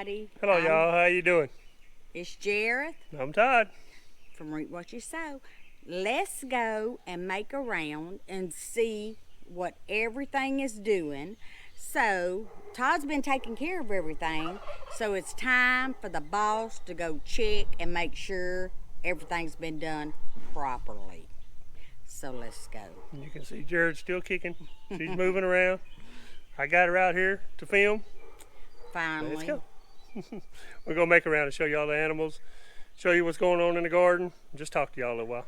everybody. Hello, y'all. How you doing? It's Jareth I'm Todd. from Reap What You Sow. Let's go and make a round and see what everything is doing. So, Todd's been taking care of everything, so it's time for the boss to go check and make sure everything's been done properly. So, let's go. You can see Jared's still kicking. She's moving around. I got her out here to film. Finally. Let's go. We're going to make a round and show you all the animals, show you what's going on in the garden, and just talk to y'all a little while.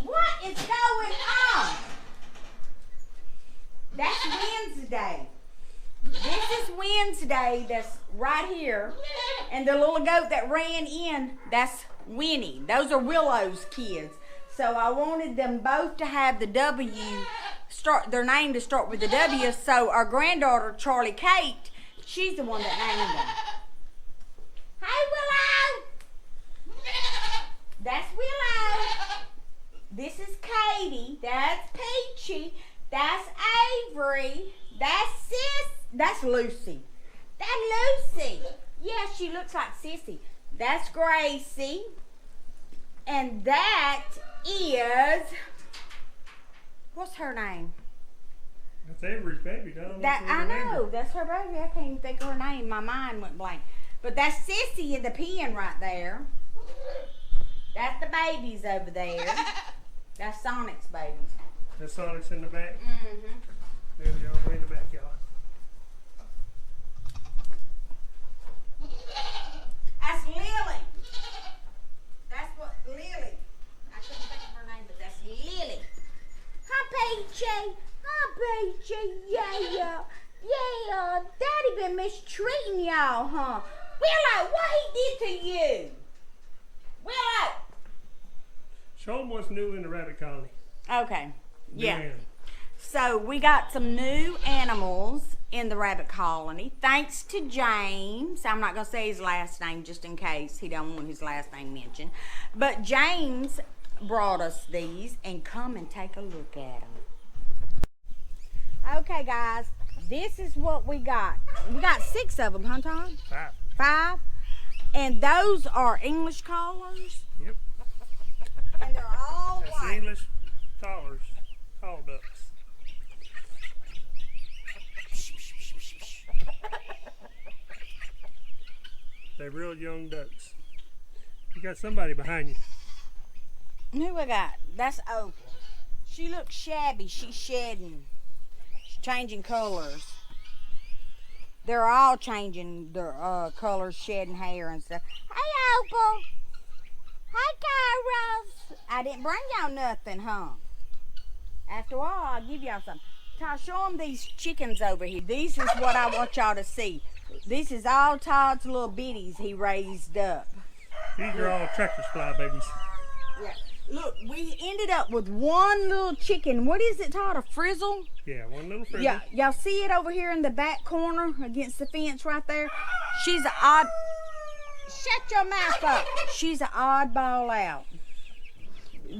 What is going on? That's Wednesday. This is Wednesday. That's right here. And the little goat that ran in, that's Winnie. Those are Willow's kids. So I wanted them both to have the W, their name to start with the W. So our granddaughter, Charlie Kate, she's the one that named them. Hey, Willow. That's Willow. This is Katie. That's Peachy. That's Avery. That's That's Lucy. That's Lucy. Yeah, she looks like Sissy. That's Gracie. And that is, what's her name? That's Avery's baby, don't I know. That's her baby. I can't even think of her name. My mind went blank. But that's Sissy in the pen right there. That's the babies over there. That's Sonic's babies. That's Sonic's in the back. Mm-hmm. There we are, way in the back, y'all. That's Lily. That's what Lily. I couldn't think of her name, but that's Lily. Hi, Peachy. Hi, Peachy. Yeah. Yeah. Daddy been mistreating y'all, huh? Willow, what he did to you? Willow. Show them what's new in the rabbit colony. Okay. Yeah. Man. So we got some new animals in the rabbit colony, thanks to James. I'm not going to say his last name just in case he don't want his last name mentioned. But James brought us these, and come and take a look at them. Okay, guys, this is what we got. We got 6 of them, huh, Todd? 5. And those are English collars. Yep. And they're all That's white. English collars, call ducks. They're real young ducks. You got somebody behind you. Who I got? That's Opal. She looks shabby. She's shedding. She's changing colors. They're all changing their colors, shedding hair and stuff. Hey, Opal. Hey, Kairos. I didn't bring y'all nothing, huh? After all, I'll give y'all something. Todd, show them these chickens over here. This is what I want y'all to see. This is all Todd's little bitties he raised up. These are all tractor supply babies. Yeah. Look, we ended up with one little chicken. What is it, Todd? A frizzle? Yeah, one little frizzle. Yeah, y'all see it over here in the back corner against the fence right there? She's an odd... Shut your mouth up. She's an oddball out.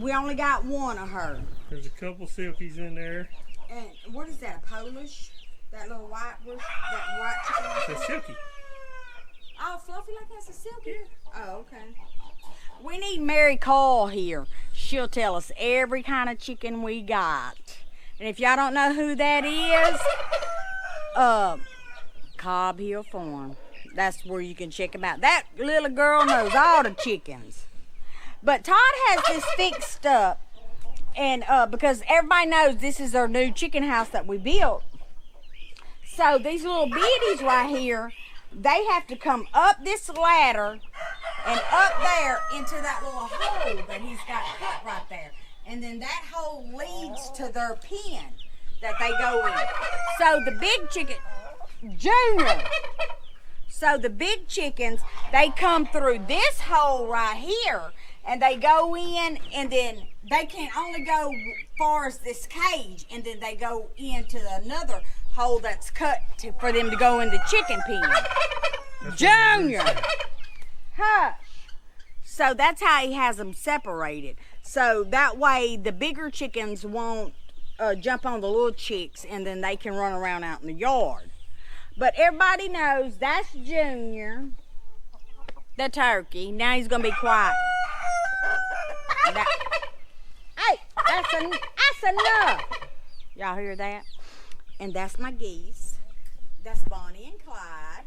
We only got one of her. There's a couple silkies in there. And what is that, a Polish? That little white bush? That white chicken? It's a silky. Oh, fluffy like that's a silky? Oh, okay. We need Mary Cole here. She'll tell us every kind of chicken we got. And if y'all don't know who that is, Cobb Hill Farm. That's where you can check them out. That little girl knows all the chickens. But Todd has this fixed up, and because everybody knows this is our new chicken house that we built. So these little biddies right here, they have to come up this ladder and up there into that little hole that he's got cut right there. And then that hole leads to their pen that they go in. So the big chicken, Junior. So the big chickens, they come through this hole right here, and they go in, and then they can only go far as this cage, and then they go into another hole that's cut for them to go in the chicken pen. Junior! Hush! So that's how he has them separated. So that way the bigger chickens won't jump on the little chicks, and then they can run around out in the yard. But everybody knows that's Junior, the turkey. Now he's gonna be quiet. Hey, that's enough. Y'all hear that? And that's my geese. That's Bonnie and Clyde.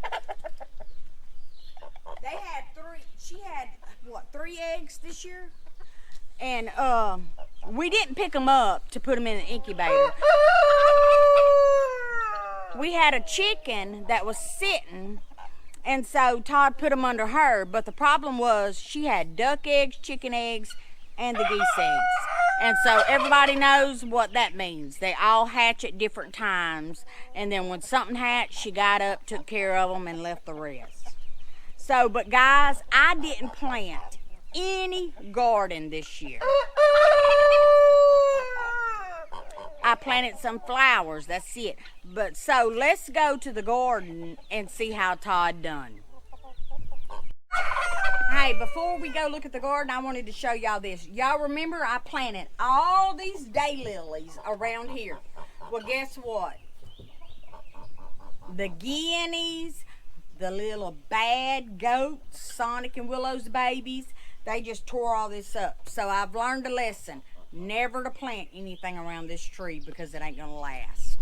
They had she had, what, 3 eggs this year? And we didn't pick them up to put them in an incubator. We had a chicken that was sitting, and so Todd put them under her. But the problem was she had duck eggs, chicken eggs, and the geese eggs. And so everybody knows what that means. They all hatch at different times. And then when something hatched, she got up, took care of them, and left the rest. So, but guys, I didn't plant any garden this year. I planted some flowers, that's it. But so let's go to the garden and see how Todd done. Hey, before we go look at the garden, I wanted to show y'all this. Y'all remember I planted all these daylilies around here. Well, guess what? The guineas, the little bad goats, Sonic and Willow's babies, they just tore all this up. So I've learned a lesson. Never to plant anything around this tree because it ain't gonna last.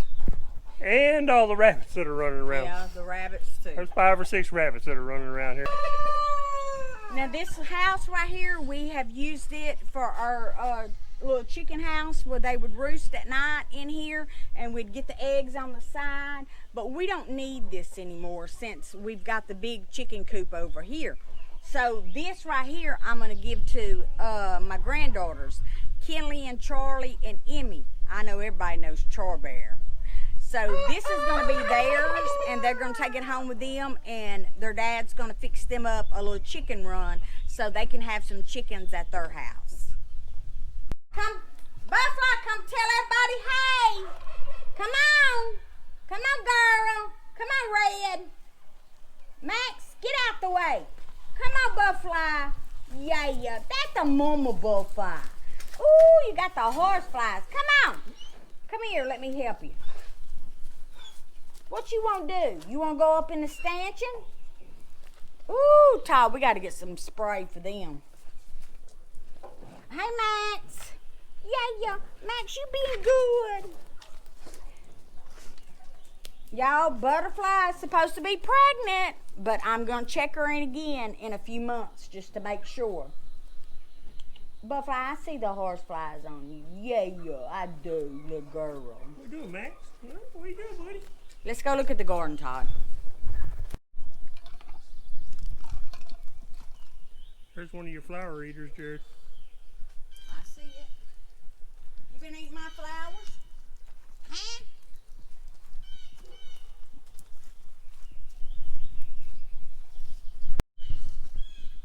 And all the rabbits that are running around. Yeah, the rabbits too. There's 5 or 6 rabbits that are running around here. Now this house right here, we have used it for our little chicken house where they would roost at night in here, and we'd get the eggs on the side. But we don't need this anymore since we've got the big chicken coop over here. So this right here, I'm gonna give to my granddaughters, Kinley and Charlie and Emmy. I know everybody knows Charbear. So this is going to be theirs, and they're going to take it home with them, and their dad's going to fix them up a little chicken run so they can have some chickens at their house. Come, Butterfly, come tell everybody hey. Come on. Come on, girl. Come on, Red. Max, get out the way. Come on, Butterfly. Yeah. That's a mama butterfly. Ooh, you got the horseflies. Come on. Come here, let me help you. What you want to do? You want to go up in the stanchion? Ooh, Todd, we got to get some spray for them. Hey, Max. Yeah. Max, you being good. Y'all, Butterfly is supposed to be pregnant, but I'm going to check her in again in a few months just to make sure. Butterfly, I see the horseflies on you. Yeah, I do, little girl. What you doing, Max? What you doing, buddy? Let's go look at the garden, Todd. There's one of your flower eaters, Jared. I see it. You been eating my flowers? Huh?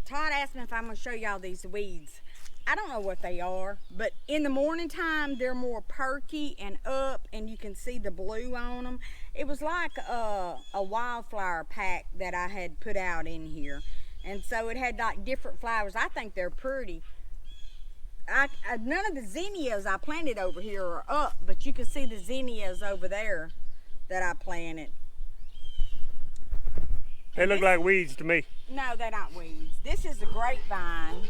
Todd asked me if I'm going to show y'all these weeds. I don't know what they are, but in the morning time they're more perky and up, and you can see the blue on them. It was like a wildflower pack that I had put out in here, and so it had like different flowers. I think they're pretty. None of the zinnias I planted over here are up, but you can see the zinnias over there that I planted. They look like weeds to me. No, they're not weeds. This is the grapevine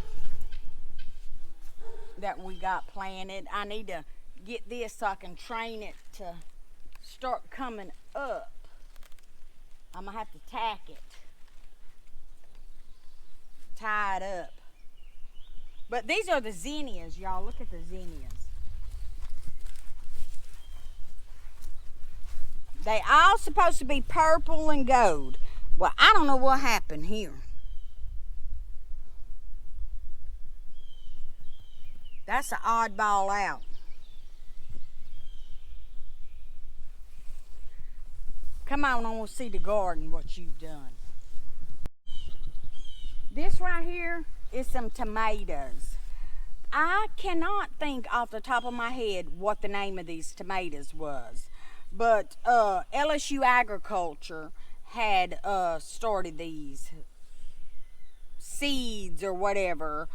that we got planted. I need to get this so I can train it to start coming up. I'm gonna have to tack it, tie it up. But these are the zinnias, y'all. Look at the zinnias. They all supposed to be purple and gold. Well, I don't know what happened here. That's an oddball out. Come on, I want to see the garden, what you've done. This right here is some tomatoes. I cannot think off the top of my head what the name of these tomatoes was, but LSU Agriculture had started these seeds or whatever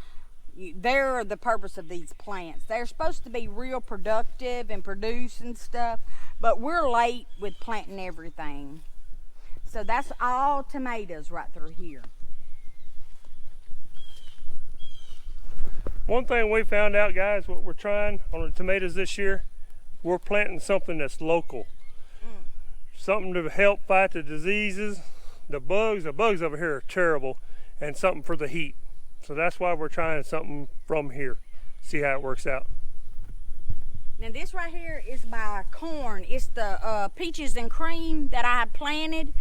They're the purpose of these plants. They're supposed to be real productive and produce and stuff, but we're late with planting everything. So that's all tomatoes right through here. One thing we found out, guys, what we're trying on the tomatoes this year, we're planting something that's local. Something to help fight the diseases, the bugs over here are terrible, and something for the heat. So that's why we're trying something from here. See how it works out. Now this right here is my corn. It's the peaches and cream that I had planted,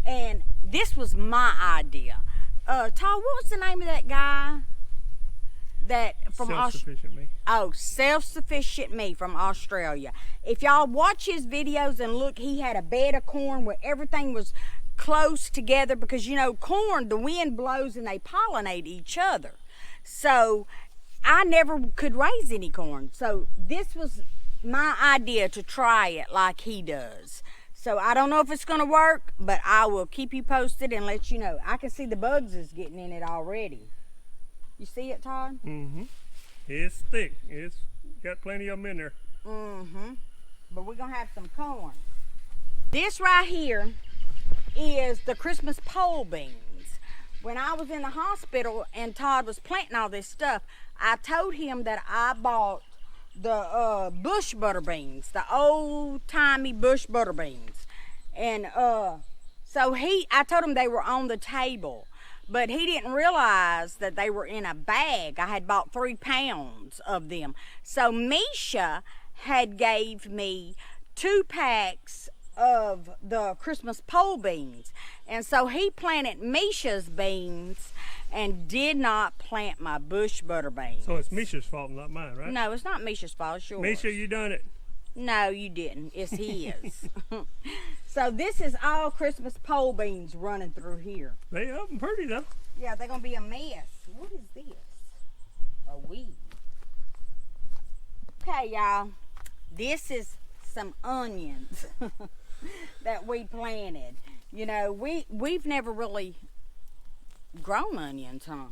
and this was my idea. Todd, what was the name of that guy? That from Self-Sufficient Me. Oh, Self-Sufficient Me from Australia. If y'all watch his videos and look, he had a bed of corn where everything was close together, because you know corn, the wind blows and they pollinate each other. So I never could raise any corn. So this was my idea to try it like he does. So I don't know if it's gonna work, but I will keep you posted and let you know. I can see the bugs is getting in it already. You see it, Todd? Mm-hmm. It's thick. It's got plenty of them in there. Mm-hmm. But we're gonna have some corn. This right here is the Christmas pole beans. When I was in the hospital and Todd was planting all this stuff, I told him that I bought the bush butter beans, the old-timey bush butter beans. And so I told him they were on the table. But he didn't realize that they were in a bag. I had bought 3 pounds of them. So Misha had gave me 2 packs of the Christmas pole beans. And so he planted Misha's beans and did not plant my bush butter beans. So it's Misha's fault, not mine, right? No, it's not Misha's fault, it's yours. Misha, you done it. No, you didn't. It's his. So this is all Christmas pole beans running through here. They up and pretty though. Yeah, they're gonna be a mess. What is this? A weed. Okay, y'all. This is some onions that we planted. You know, we've never really grown onions, huh?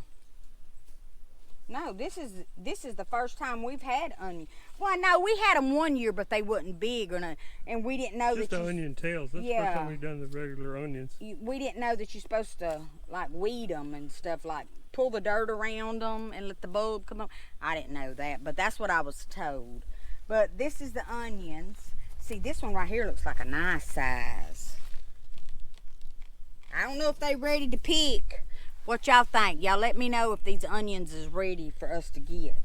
No, this is the first time we've had onions. Well, no, we had them one year, but they wasn't big, and we didn't know just that. Just the onion tails. That's the first time we've done the regular onions. We didn't know that you're supposed to like weed them and stuff, like pull the dirt around them and let the bulb come up. I didn't know that, but that's what I was told. But this is the onions. See, this one right here looks like a nice size. I don't know if they ready to pick. What y'all think? Y'all let me know if these onions is ready for us to get.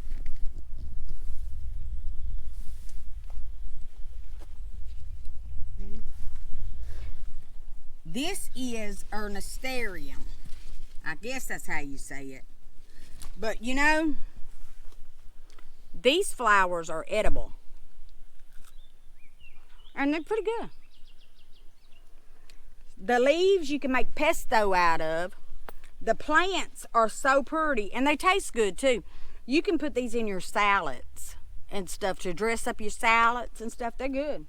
This is Ernestarium. I guess that's how you say it. But you know, these flowers are edible. And they're pretty good. The leaves you can make pesto out of. The plants are so pretty, and they taste good too. You can put these in your salads and stuff to dress up your salads and stuff. They're good.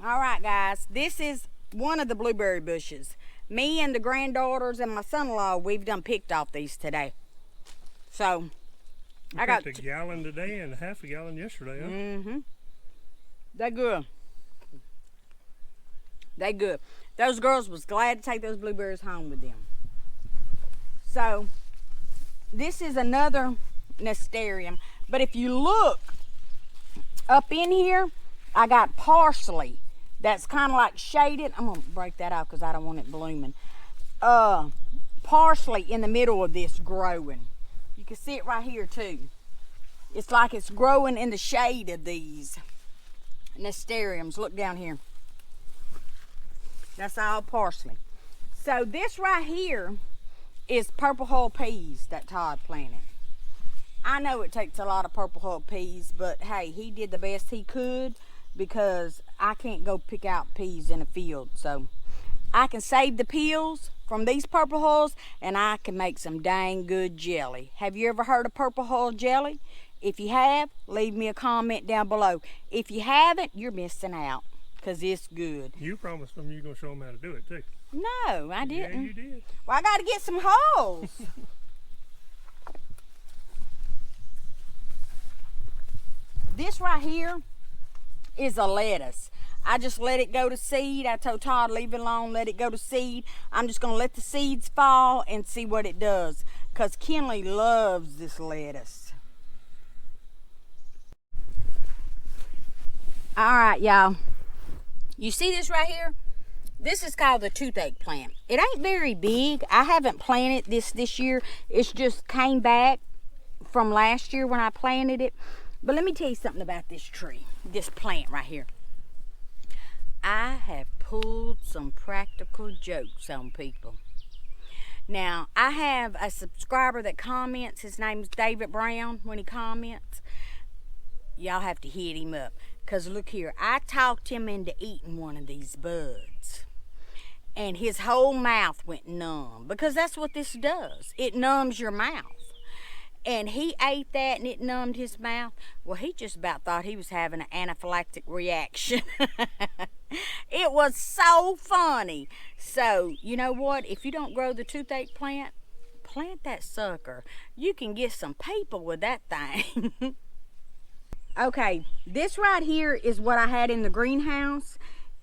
All right, guys, this is one of the blueberry bushes. Me and the granddaughters and my son-in-law, we've done picked off these today. So I got a gallon today and half a gallon yesterday. Huh? Mm-hmm. They're good. They good. Those girls was glad to take those blueberries home with them. So this is another nasturtium. But if you look up in here, I got parsley that's kind of like shaded. I'm gonna break that out because I don't want it blooming. Parsley in the middle of this growing. You can see it right here too. It's like it's growing in the shade of these nasturtiums. Look down here. That's all parsley. So this right here is purple hull peas that Todd planted. I know it takes a lot of purple hull peas, but hey, he did the best he could because I can't go pick out peas in a field. So I can save the peels from these purple hulls and I can make some dang good jelly. Have you ever heard of purple hull jelly? If you have, leave me a comment down below. If you haven't, you're missing out. Because it's good. You promised them you're going to show them how to do it too. No, I didn't. Yeah, you did. Well, I got to get some holes. This right here is a lettuce. I just let it go to seed. I told Todd, leave it alone, let it go to seed. I'm just going to let the seeds fall and see what it does. Because Kinley loves this lettuce. All right, y'all. You see this right here? This is called the toothache plant. It ain't very big. I haven't planted this year. It's just came back from last year when I planted it. But let me tell you something about this tree, this plant right here. I have pulled some practical jokes on people. Now, I have a subscriber that comments. His name's David Brown. When he comments, y'all have to hit him up. Because look here, I talked him into eating one of these buds. And his whole mouth went numb. Because that's what this does. It numbs your mouth. And he ate that and it numbed his mouth. Well, he just about thought he was having an anaphylactic reaction. It was so funny. So, you know what? If you don't grow the toothache plant, plant that sucker. You can get some people with that thing. Okay, this right here is what I had in the greenhouse.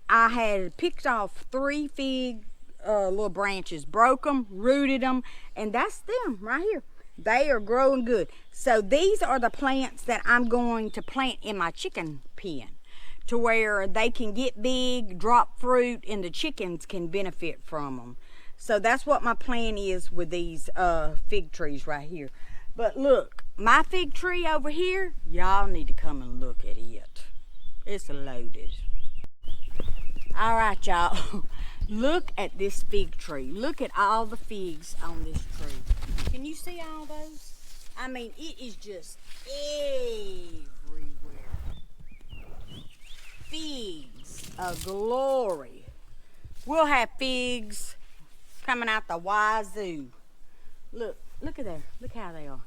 I had picked off 3 fig little branches, broke them, rooted them, and that's them right here. They are growing good. So these are the plants that I'm going to plant in my chicken pen to where they can get big, drop fruit, and the chickens can benefit from them. So that's what my plan is with these fig trees right here. But look, my fig tree over here, y'all need to come and look at it. It's loaded. All right, y'all. Look at this fig tree. Look at all the figs on this tree. Can you see all those? I mean, it is just everywhere. Figs of glory. We'll have figs coming out the wazoo. Look at there. Look how they are.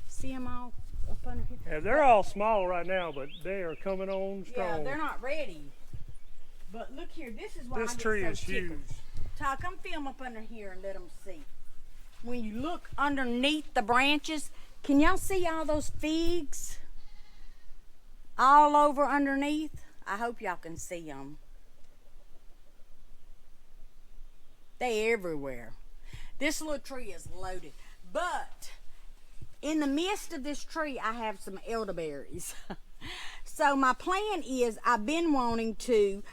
See them all up under here? Yeah, they're all small right now, but they are coming on strong. Yeah, they're not ready. But look here, this is why this I get tree so is tickled. huge. Todd, come film up under here and let them see. When you look underneath the branches, can y'all see all those figs all over underneath? I hope y'all can see them. They everywhere. This little tree is loaded. But in the midst of this tree, I have some elderberries. So my plan is, I've been wanting to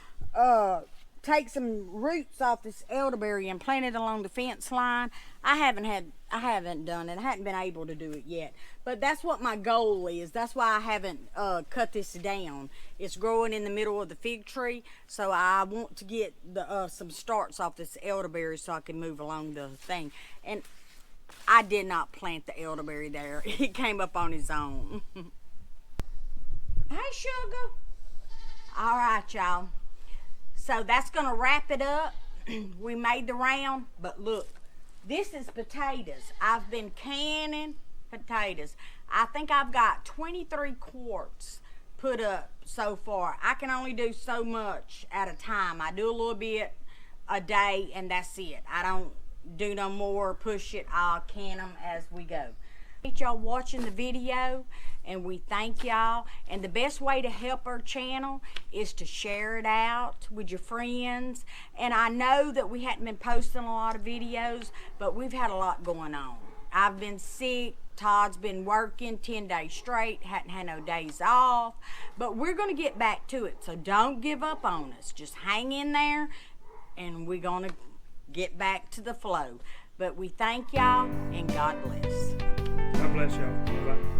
take some roots off this elderberry and plant it along the fence line. I haven't done it. I haven't been able to do it yet. But that's what my goal is. That's why I haven't cut this down. It's growing in the middle of the fig tree, so I want to get the some starts off this elderberry so I can move along the thing. And I did not plant the elderberry there. It came up on its own. Hey, sugar. All right, y'all. So that's going to wrap it up. We made the round, but look, this is potatoes. I've been canning potatoes. I think I've got 23 quarts put up so far. I can only do so much at a time. I do a little bit a day, and that's it. I don't do no more, push it. I'll can them as we go. Y'all watching the video, and we thank y'all. And the best way to help our channel is to share it out with your friends. And I know that we hadn't been posting a lot of videos, but we've had a lot going on. I've been sick. Todd's been working 10 days straight, hadn't had no days off, but we're going to get back to it. So don't give up on us. Just hang in there, and we're going to get back to the flow. But we thank y'all, and God bless. God bless y'all. Bye-bye.